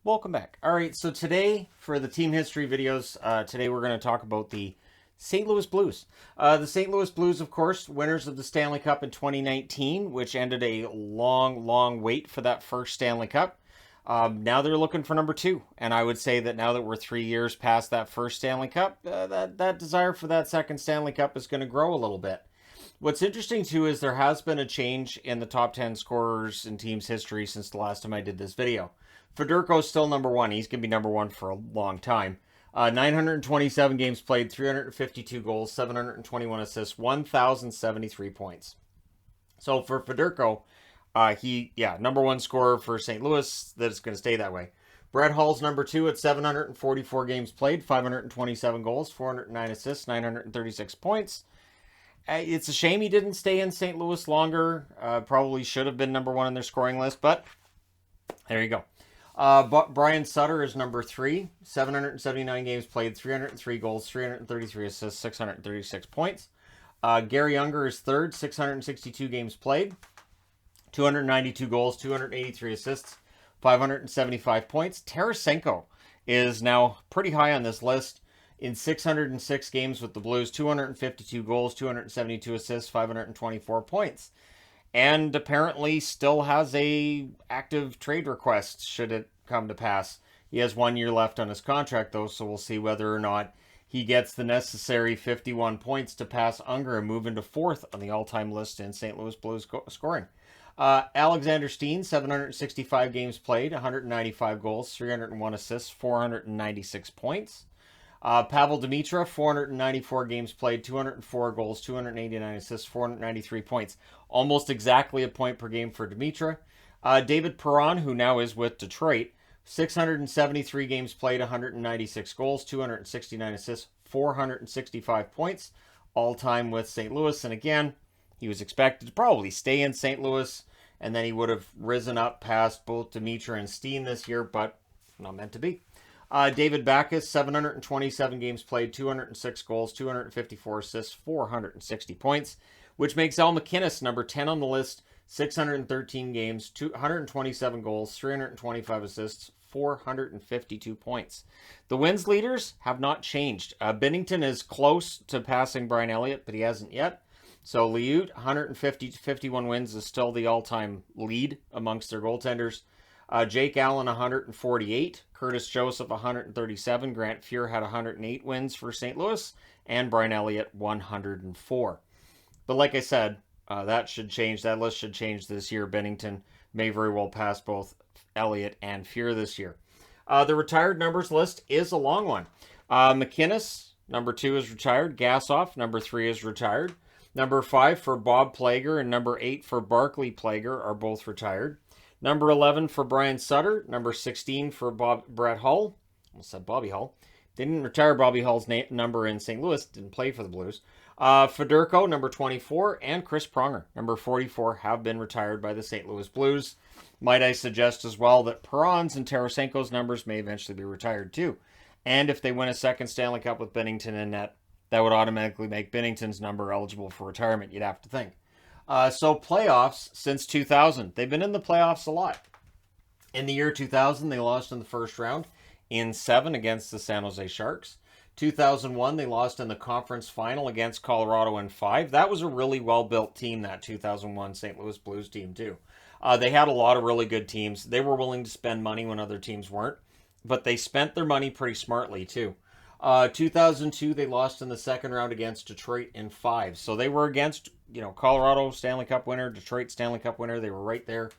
Welcome back. All right, so today for the team history videos, today we're going to talk about the St. Louis Blues. The St. Louis Blues, of course, winners of the Stanley Cup in 2019, which ended a long, long wait for that first Stanley Cup. Now they're looking for number two, and I would say that now that we're 3 years past that first Stanley Cup, that desire for that second Stanley Cup is going to grow a little bit. What's interesting too is there has been a change in the top 10 scorers in teams' history since the last time I did this video. Fedorko's still number one. He's going to be number one for a long time. 927 games played, 352 goals, 721 assists, 1,073 points. So for Fedorko, number one scorer for St. Louis. That is going to stay that way. Brett Hull's number two at 744 games played, 527 goals, 409 assists, 936 points. It's a shame he didn't stay in St. Louis longer. Probably should have been number one on their scoring list, but there you go. Brian Sutter is number three, 779 games played, 303 goals, 333 assists, 636 points. Gary Unger is third, 662 games played, 292 goals, 283 assists, 575 points. Tarasenko is now pretty high on this list. In 606 games with the Blues, 252 goals, 272 assists, 524 points. And apparently still has a active trade request should it come to pass. He has 1 year left on his contract, though, so we'll see whether or not he gets the necessary 51 points to pass Unger and move into fourth on the all-time list in St. Louis Blues scoring. Alexander Steen, 765 games played, 195 goals, 301 assists, 496 points. Pavel Demitra, 494 games played, 204 goals, 289 assists, 493 points. Almost exactly a point per game for Demitra. David Perron, who now is with Detroit, 673 games played, 196 goals, 269 assists, 465 points. All time with St. Louis. And again, he was expected to probably stay in St. Louis, and then he would have risen up past both Demitra and Steen this year, but not meant to be. David Backes, 727 games played, 206 goals, 254 assists, 460 points, which makes Al MacInnis number 10 on the list, 613 games, 127 goals, 325 assists, 452 points. The wins leaders have not changed. Binnington is close to passing Brian Elliott, but he hasn't yet. So Liut, 151 wins, is still the all-time lead amongst their goaltenders. Jake Allen, 148. Curtis Joseph, 137. Grant Fuhr had 108 wins for St. Louis. And Brian Elliott, 104. But like I said, that should change. That list should change this year. Binnington may very well pass both Elliott and Fuhr this year. The retired numbers list is a long one. MacInnis, number 2 is retired. Gassoff, number 3 is retired. Number 5 for Bob Plager and number 8 for Barclay Plager are both retired. Number 11 for Brian Sutter. Number 16 for Brett Hull. Almost said Bobby Hull. Didn't retire Bobby Hull's number in St. Louis. Didn't play for the Blues. Fedorko, number 24, and Chris Pronger, number 44, have been retired by the St. Louis Blues. Might I suggest as well that Perron's and Tarasenko's numbers may eventually be retired too. And if they win a second Stanley Cup with Binnington in net, that would automatically make Binnington's number eligible for retirement, you'd have to think. So playoffs since 2000. They've been in the playoffs a lot. In the year 2000, they lost in the first round in 7 against the San Jose Sharks. 2001, they lost in the conference final against Colorado in 5. That was a really well-built team, that 2001 St. Louis Blues team, too. They had a lot of really good teams. They were willing to spend money when other teams weren't, but they spent their money pretty smartly, too. 2002, they lost in the second round against Detroit in 5. So they were against, Colorado Stanley Cup winner, Detroit Stanley Cup winner. They were right there.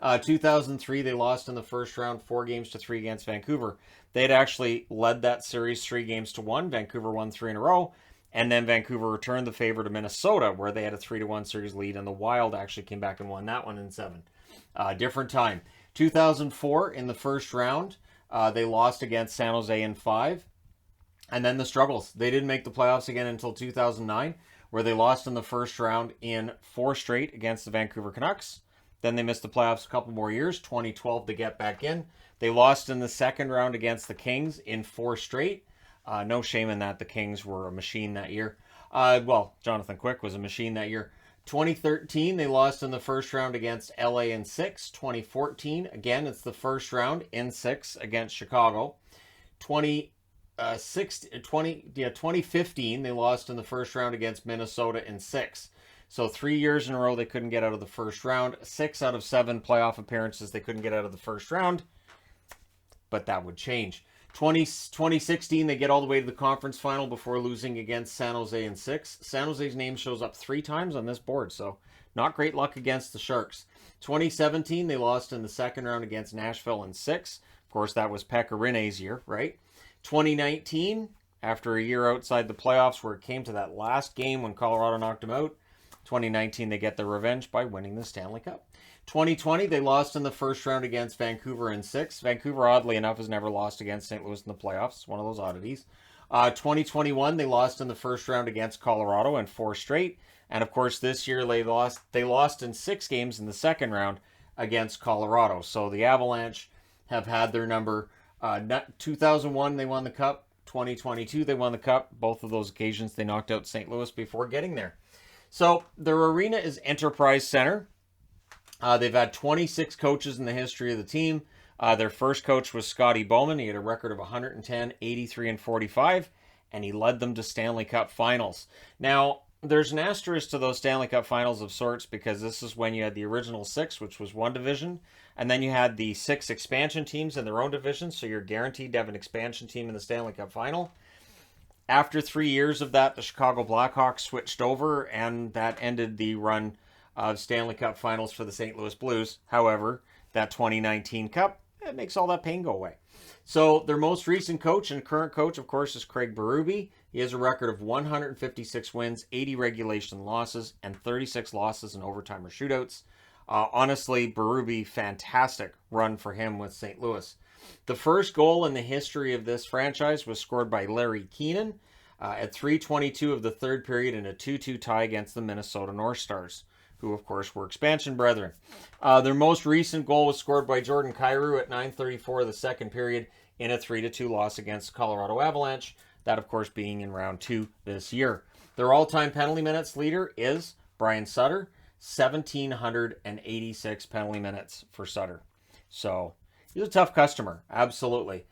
2003, they lost in the first round 4-3 against Vancouver. They had actually led that series 3-1. Vancouver won 3 in a row. And then Vancouver returned the favor to Minnesota, where they had a 3-1 series lead. And the Wild actually came back and won that one in 7. Different time. 2004, in the first round, they lost against San Jose in 5. And then the struggles. They didn't make the playoffs again until 2009, where they lost in the first round in 4 straight against the Vancouver Canucks. Then they missed the playoffs a couple more years, 2012 to get back in. They lost in the second round against the Kings in 4 straight. No shame in that. The Kings were a machine that year. Jonathan Quick was a machine that year. 2013, they lost in the first round against LA in 6. 2014, again, it's the first round in 6 against Chicago. 2015, they lost in the first round against Minnesota in 6. So 3 years in a row, they couldn't get out of the first round. 6 out of 7 playoff appearances, they couldn't get out of the first round. But that would change. 2016, they get all the way to the conference final before losing against San Jose in 6. San Jose's name shows up 3 times on this board, so not great luck against the Sharks. 2017, they lost in the second round against Nashville in 6. Of course, that was Pekka Rinne's year, right? 2019, after a year outside the playoffs where it came to that last game when Colorado knocked them out, 2019, they get their revenge by winning the Stanley Cup. 2020, they lost in the first round against Vancouver in 6. Vancouver, oddly enough, has never lost against St. Louis in the playoffs. It's one of those oddities. 2021, they lost in the first round against Colorado in 4 straight. And, of course, this year they lost in 6 games in the second round against Colorado. So the Avalanche have had their number. 2001, they won the Cup. 2022, they won the Cup. Both of those occasions, they knocked out St. Louis before getting there. So their arena is Enterprise Center. They've had 26 coaches in the history of the team. Their first coach was Scotty Bowman. He had a record of 110, 83, and 45, and he led them to Stanley Cup finals. Now, there's an asterisk to those Stanley Cup finals of sorts because this is when you had the original 6, which was one division, and then you had the 6 expansion teams in their own division, so you're guaranteed to have an expansion team in the Stanley Cup final. After 3 years of that, the Chicago Blackhawks switched over, and that ended the run of Stanley Cup finals for the St. Louis Blues. However, that 2019 Cup, it makes all that pain go away. So their most recent coach and current coach, of course, is Craig Berube. He has a record of 156 wins, 80 regulation losses, and 36 losses in overtime or shootouts. Honestly, Berube, fantastic run for him with St. Louis. The first goal in the history of this franchise was scored by Larry Keenan at 3:22 of the third period in a 2-2 tie against the Minnesota North Stars, who, of course, were expansion brethren. Their most recent goal was scored by Jordan Kyrou at 9:34 of the second period in a 3-2 loss against Colorado Avalanche, that, of course, being in round 2 this year. Their all-time penalty minutes leader is Brian Sutter, 1,786 penalty minutes for Sutter. So he's a tough customer, absolutely.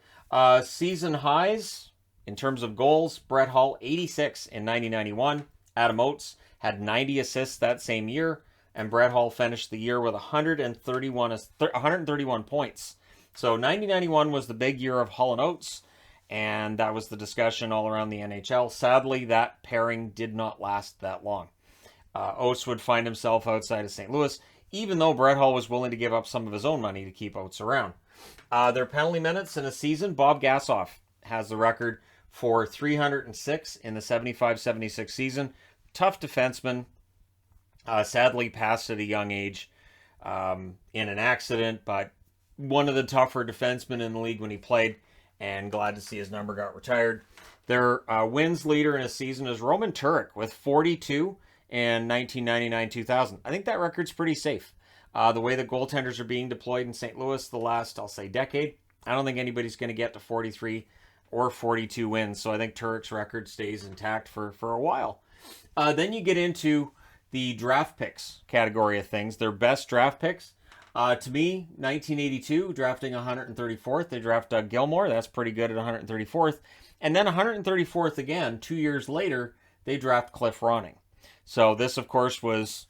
Season highs, in terms of goals, Brett Hull, 86 in 90-91. Adam Oates had 90 assists that same year, and Brett Hull finished the year with 131 points. So 90-91 was the big year of Hull and Oates, and that was the discussion all around the NHL. Sadly, that pairing did not last that long. Oates would find himself outside of St. Louis, even though Brett Hull was willing to give up some of his own money to keep Oates around. Their penalty minutes in a season, Bob Gassoff has the record for 306 in the 75-76 season. Tough defenseman, sadly passed at a young age in an accident, but one of the tougher defensemen in the league when he played, and glad to see his number got retired. Their wins leader in a season is Roman Turek with 42 in 1999-2000. I think that record's pretty safe. The way the goaltenders are being deployed in St. Louis the last, I'll say, decade, I don't think anybody's going to get to 43 or 42 wins, so I think Turek's record stays intact for a while. Then you get into the draft picks category of things. Their best draft picks. To me, 1982, drafting 134th. They draft Doug Gilmour. That's pretty good at 134th. And then 134th again, 2 years later, they draft Cliff Ronning. So this, of course, was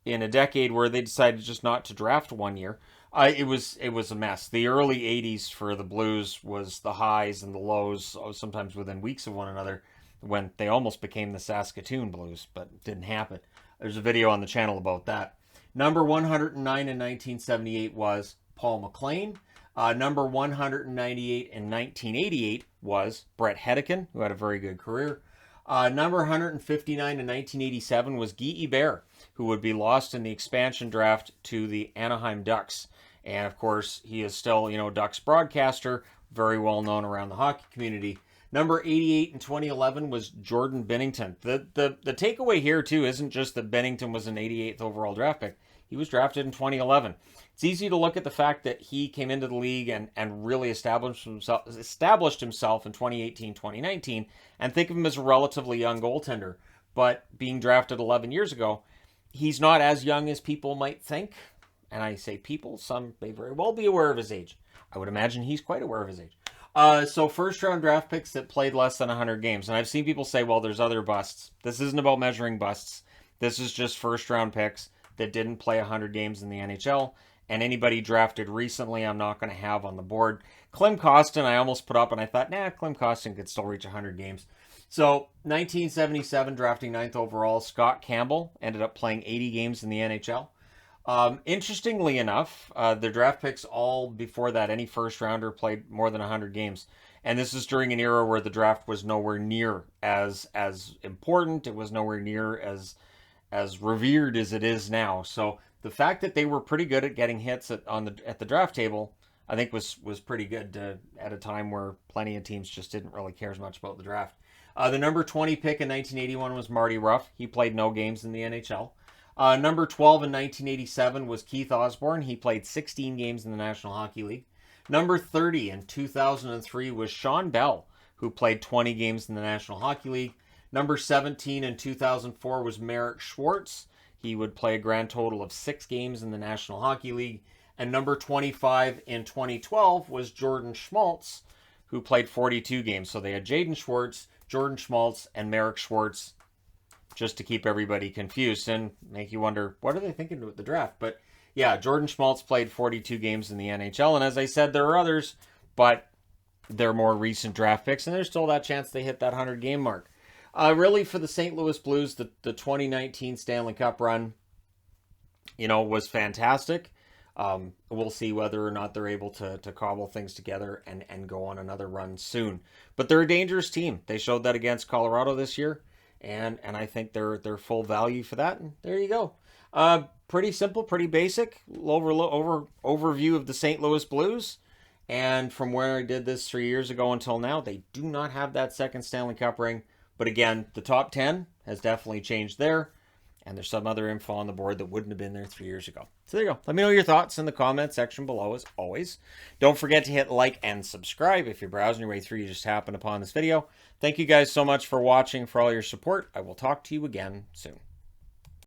in a decade where they decided just not to draft 1 year. It was a mess. The early 80s for the Blues was the highs and the lows, sometimes within weeks of one another, when they almost became the Saskatoon Blues, but it didn't happen. There's a video on the channel about that. Number 109 in 1978 was Paul McLean. Number 198 in 1988 was Brett Hedican, who had a very good career. Number 159 in 1987 was Guy Hebert, who would be lost in the expansion draft to the Anaheim Ducks. And, of course, he is still, Ducks broadcaster, very well known around the hockey community. Number 88 in 2011 was Jordan Binnington. The takeaway here, too, isn't just that Binnington was an 88th overall draft pick. He was drafted in 2011. It's easy to look at the fact that he came into the league and really established himself in 2018, 2019, and think of him as a relatively young goaltender. But being drafted 11 years ago, He's not as young as people might think. And I say people, some may very well be aware of his age. I would imagine he's quite aware of his age. So first round draft picks that played less than 100 games. And I've seen people say, well, there's other busts. This isn't about measuring busts. This is just first round picks that didn't play 100 games in the NHL. And anybody drafted recently, I'm not going to have on the board. Klim Kostin, I almost put up, and I thought, Klim Kostin could still reach 100 games. So 1977, drafting 9th overall, Scott Campbell ended up playing 80 games in the NHL. Interestingly enough, the draft picks all before that, any first rounder played more than 100 games. And this is during an era where the draft was nowhere near as important. It was nowhere near as revered as it is now. So the fact that they were pretty good at getting hits at the draft table, I think was pretty good at a time where plenty of teams just didn't really care as much about the draft. The number 20 pick in 1981 was Marty Ruff. He played no games in the NHL. Number 12 in 1987 was Keith Osborne. He played 16 games in the National Hockey League. Number 30 in 2003 was Sean Bell, who played 20 games in the National Hockey League. Number 17 in 2004 was Marek Schwartz. He would play a grand total of 6 games in the National Hockey League. And number 25 in 2012 was Jordan Schmaltz, who played 42 games. So they had Jaden Schwartz, Jordan Schmaltz, and Marek Schwartz, just to keep everybody confused and make you wonder, what are they thinking with the draft? But yeah, Jordan Schmaltz played 42 games in the NHL. And as I said, there are others, but they're more recent draft picks, and there's still that chance they hit that 100-game mark. Really, for the St. Louis Blues, the 2019 Stanley Cup run, was fantastic. We'll see whether or not they're able to cobble things together and go on another run soon. But they're a dangerous team. They showed that against Colorado this year, and I think they're full value for that. And there you go. Pretty simple, pretty basic overview of the St. Louis Blues. And from where I did this 3 years ago until now, they do not have that second Stanley Cup ring. But again, the top 10 has definitely changed there. And there's some other info on the board that wouldn't have been there 3 years ago. So there you go. Let me know your thoughts in the comment section below, as always. Don't forget to hit like and subscribe if you're browsing your way through. You just happened upon this video. Thank you guys so much for watching, for all your support. I will talk to you again soon.